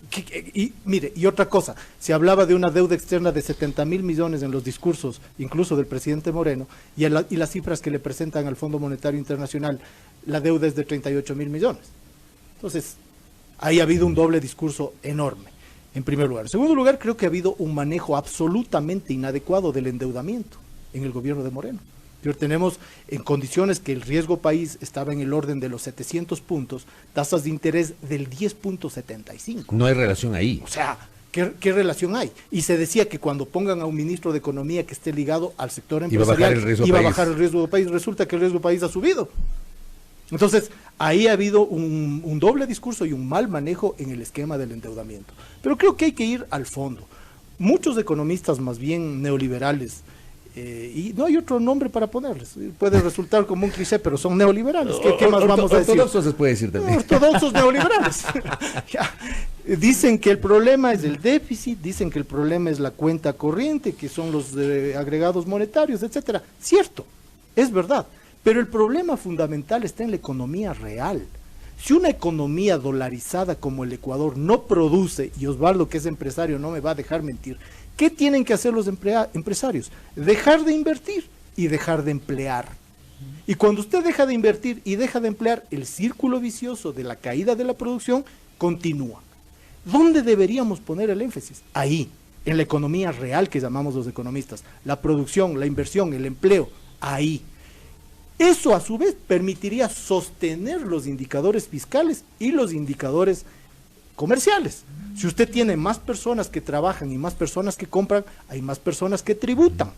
mire, y otra cosa, se hablaba de una deuda externa de 70.000 millones en los discursos, incluso del presidente Moreno, y las cifras que le presentan al Fondo Monetario Internacional, la deuda es de 38.000 millones. Entonces, ahí ha habido un doble discurso enorme, en primer lugar. En segundo lugar, creo que ha habido un manejo absolutamente inadecuado del endeudamiento en el gobierno de Moreno. Pero tenemos en condiciones que el riesgo país estaba en el orden de los 700 puntos, tasas de interés del 10.75. No hay relación ahí. O sea, ¿qué relación hay? Y se decía que cuando pongan a un ministro de Economía que esté ligado al sector empresarial, iba a bajar el riesgo del país. Resulta que el riesgo del país ha subido. Entonces, ahí ha habido un doble discurso y un mal manejo en el esquema del endeudamiento. Pero creo que hay que ir al fondo. Muchos economistas más bien neoliberales, y no hay otro nombre para ponerles, puede resultar como un cliché, pero son neoliberales. ¿Qué más vamos a decir? Ortodoxos se puede decir también. Ortodoxos neoliberales. Dicen que el problema es el déficit, dicen que el problema es la cuenta corriente, que son los agregados monetarios, etcétera. Cierto, es verdad, pero el problema fundamental está en la economía real. Si una economía dolarizada como el Ecuador no produce, y Osvaldo, que es empresario, no me va a dejar mentir, ¿qué tienen que hacer los empresarios? Dejar de invertir y dejar de emplear. Y cuando usted deja de invertir y deja de emplear, el círculo vicioso de la caída de la producción continúa. ¿Dónde deberíamos poner el énfasis? Ahí, en la economía real que llamamos los economistas. La producción, la inversión, el empleo, ahí. Eso a su vez permitiría sostener los indicadores fiscales y los indicadores comerciales. Si usted tiene más personas que trabajan y más personas que compran, hay más personas que tributan.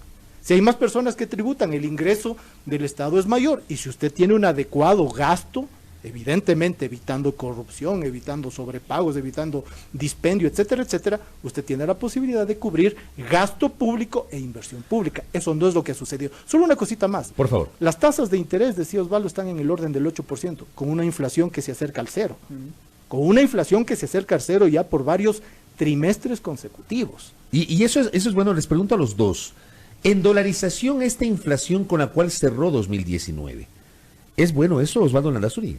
Si hay más personas que tributan, el ingreso del Estado es mayor. Y si usted tiene un adecuado gasto, evidentemente evitando corrupción, evitando sobrepagos, evitando dispendio, etcétera, etcétera, usted tiene la posibilidad de cubrir gasto público e inversión pública. Eso no es lo que ha sucedido. Solo una cosita más. Por favor. Las tasas de interés, decía Osvaldo, están en el orden del 8%, con una inflación que se acerca al cero. Con una inflación que se acerca al cero ya por varios trimestres consecutivos. Y eso es bueno, les pregunto a los dos. En dolarización, esta inflación con la cual cerró 2019, ¿es bueno eso, Osvaldo Landazuri?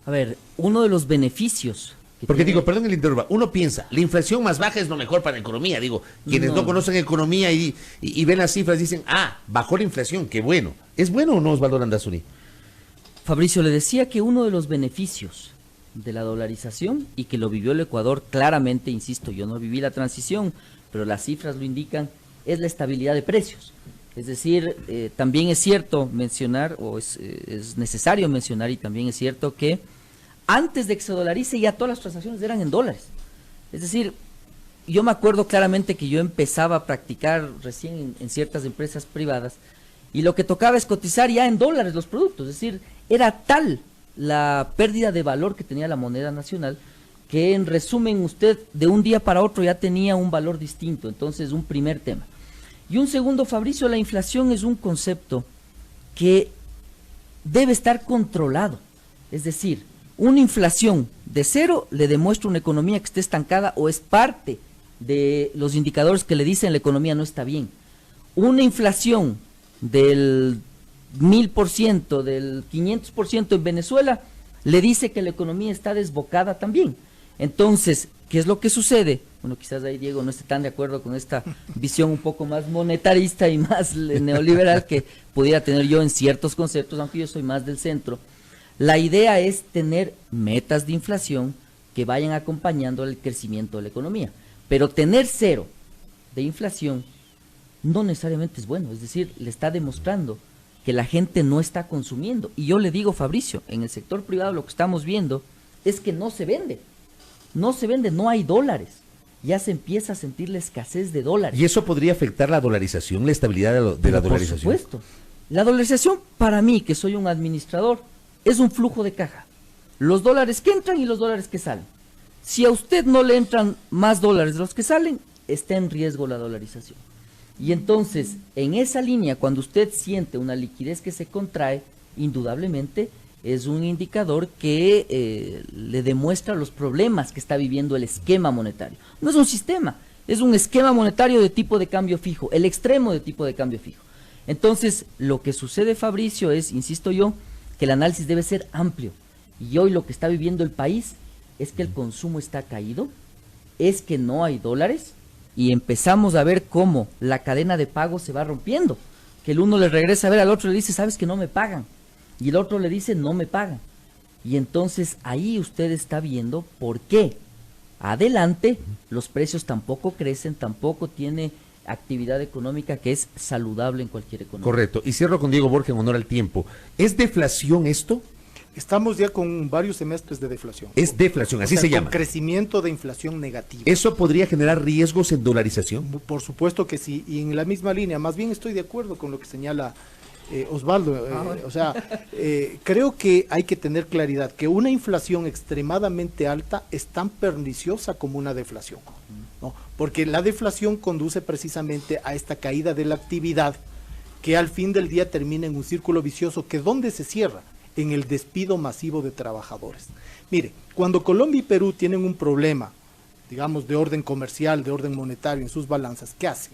A ver, uno de los beneficios... Porque digo, perdón el interrumpa, uno piensa, la inflación más baja es lo mejor para la economía. Digo, quienes no conocen economía y ven las cifras dicen, bajó la inflación, qué bueno. ¿Es bueno o no, Osvaldo Landazuri? Fabricio, le decía que uno de los beneficios de la dolarización, y que lo vivió el Ecuador claramente, insisto, yo no viví la transición, pero las cifras lo indican, es la estabilidad de precios. Es decir, también es cierto mencionar, o es necesario mencionar, y también es cierto que antes de que se dolarice ya todas las transacciones eran en dólares. Es decir, yo me acuerdo claramente que yo empezaba a practicar recién en ciertas empresas privadas, y lo que tocaba es cotizar ya en dólares los productos. Es decir, era tal la pérdida de valor que tenía la moneda nacional, que en resumen usted de un día para otro ya tenía un valor distinto. Entonces, un primer tema. Y un segundo, Fabricio, la inflación es un concepto que debe estar controlado. Es decir, una inflación de cero le demuestra una economía que esté estancada o es parte de los indicadores que le dicen la economía no está bien. Una inflación del 1000%, del 500% en Venezuela, le dice que la economía está desbocada también. Entonces, ¿qué es lo que sucede? Bueno, quizás ahí Diego no esté tan de acuerdo con esta visión un poco más monetarista y más neoliberal que pudiera tener yo en ciertos conceptos, aunque yo soy más del centro. La idea es tener metas de inflación que vayan acompañando el crecimiento de la economía. Pero tener cero de inflación no necesariamente es bueno, es decir, le está demostrando que la gente no está consumiendo. Y yo le digo, Fabricio, en el sector privado lo que estamos viendo es que no se vende, no hay dólares, ya se empieza a sentir la escasez de dólares. ¿Y eso podría afectar la dolarización, la estabilidad de la dolarización? Por supuesto. La dolarización, para mí, que soy un administrador, es un flujo de caja. los dólares que entran y los dólares que salen. Si a usted no le entran más dólares de los que salen, está en riesgo la dolarización. Y entonces, en esa línea, cuando usted siente una liquidez que se contrae, indudablemente es un indicador que le demuestra los problemas que está viviendo el esquema monetario. No es un sistema, es un esquema monetario de tipo de cambio fijo, el extremo de tipo de cambio fijo. Entonces, lo que sucede, Fabricio, es, insisto yo, que el análisis debe ser amplio. Y hoy lo que está viviendo el país es que el consumo está caído, es que no hay dólares, y empezamos a ver cómo la cadena de pago se va rompiendo. Que el uno le regresa a ver al otro y le dice, sabes que no me pagan. Y el otro le dice, no me pagan. Y entonces ahí usted está viendo por qué adelante los precios tampoco crecen, tampoco tiene actividad económica que es saludable en cualquier economía. Correcto. Y cierro con Diego Borja en honor al tiempo. ¿Es deflación esto? Estamos ya con varios semestres de deflación. Es deflación, así se llama. Con crecimiento de inflación negativa. ¿Eso podría generar riesgos en dolarización? Por supuesto que sí, y en la misma línea, más bien estoy de acuerdo con lo que señala Osvaldo. Creo que hay que tener claridad que una inflación extremadamente alta es tan perniciosa como una deflación, ¿no? Porque la deflación conduce precisamente a esta caída de la actividad que al fin del día termina en un círculo vicioso que ¿dónde se cierra? En el despido masivo de trabajadores. Mire, cuando Colombia y Perú tienen un problema, digamos, de orden comercial, de orden monetario en sus balanzas, ¿qué hacen?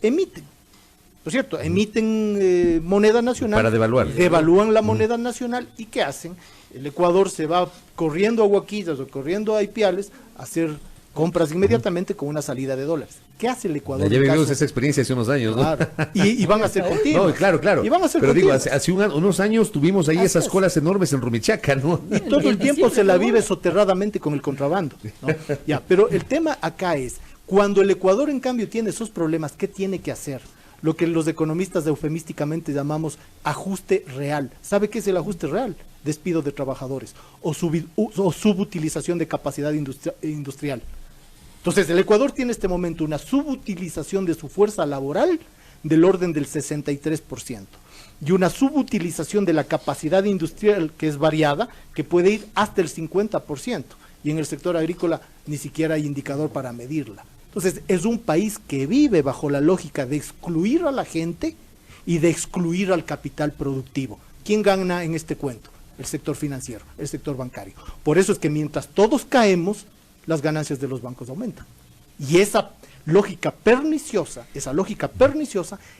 Emiten, ¿no es cierto? Emiten moneda nacional. Para devaluar. Devalúan la moneda nacional, ¿y qué hacen? El Ecuador se va corriendo a Guaquillas o corriendo a Ipiales a hacer compras inmediatamente con una salida de dólares. ¿Qué hace el Ecuador? Ya vivimos esa experiencia hace unos años, ¿no? Claro. Y van a ser continuos. No, claro. Y van a ser Pero digo, continuos. hace unos años tuvimos ahí esas colas enormes en Rumichaca, ¿no? Y todo el tiempo se la vive soterradamente con el contrabando, ¿no? Ya, pero el tema acá es, cuando el Ecuador en cambio tiene esos problemas, ¿qué tiene que hacer? Lo que los economistas eufemísticamente llamamos ajuste real. ¿Sabe qué es el ajuste real? Despido de trabajadores o subutilización de capacidad industrial. Entonces, el Ecuador tiene en este momento una subutilización de su fuerza laboral del orden del 63% y una subutilización de la capacidad industrial que es variada, que puede ir hasta el 50%, y en el sector agrícola ni siquiera hay indicador para medirla. Entonces, es un país que vive bajo la lógica de excluir a la gente y de excluir al capital productivo. ¿Quién gana en este cuento? El sector financiero, el sector bancario. Por eso es que mientras todos caemos, las ganancias de los bancos aumentan. Y esa lógica perniciosa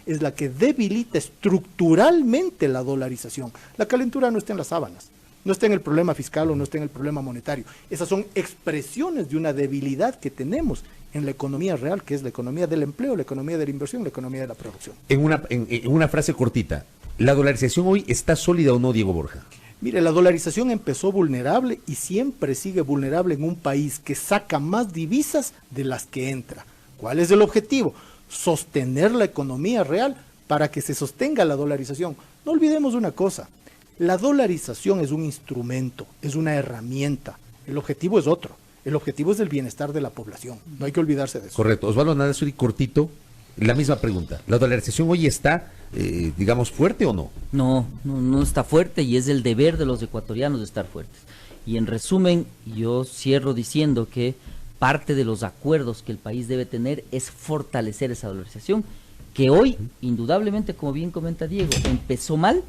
es la que debilita estructuralmente la dolarización. La calentura no está en las sábanas, no está en el problema fiscal o no está en el problema monetario. Esas son expresiones de una debilidad que tenemos en la economía real, que es la economía del empleo, la economía de la inversión, la economía de la producción. En una frase cortita, ¿la dolarización hoy está sólida o no, Diego Borja? Mire, la dolarización empezó vulnerable y siempre sigue vulnerable en un país que saca más divisas de las que entra. ¿Cuál es el objetivo? Sostener la economía real para que se sostenga la dolarización. No olvidemos una cosa, la dolarización es un instrumento, es una herramienta. El objetivo es otro, el objetivo es el bienestar de la población. No hay que olvidarse de eso. Correcto. Osvaldo Nadazuri, cortito, la misma pregunta. ¿La dolarización hoy está, digamos, fuerte o no? No está fuerte, y es el deber de los ecuatorianos de estar fuertes. Y en resumen, yo cierro diciendo que parte de los acuerdos que el país debe tener es fortalecer esa dolarización, que hoy, indudablemente, como bien comenta Diego, empezó mal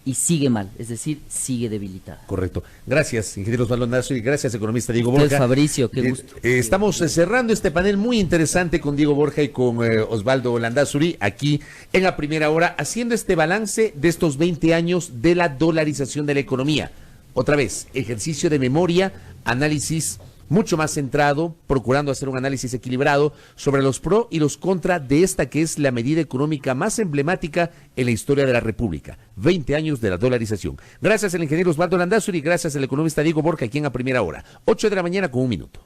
y sigue mal, es decir, sigue debilitada. Correcto. Gracias, ingeniero Osvaldo Nadazuri, gracias, economista Diego Usted, Borja. Fabricio, qué gusto. Estamos cerrando este panel muy interesante con Diego Borja y con Osvaldo Landazuri, aquí en la primera hora, haciendo este balance de estos 20 años de la dolarización de la economía. Otra vez, ejercicio de memoria, análisis mucho más centrado, procurando hacer un análisis equilibrado sobre los pro y los contra de esta que es la medida económica más emblemática en la historia de la República. 20 años de la dolarización. Gracias al ingeniero Osvaldo Landazuri y gracias al economista Diego Borja aquí en la primera hora. 8 de la mañana con 1 minuto.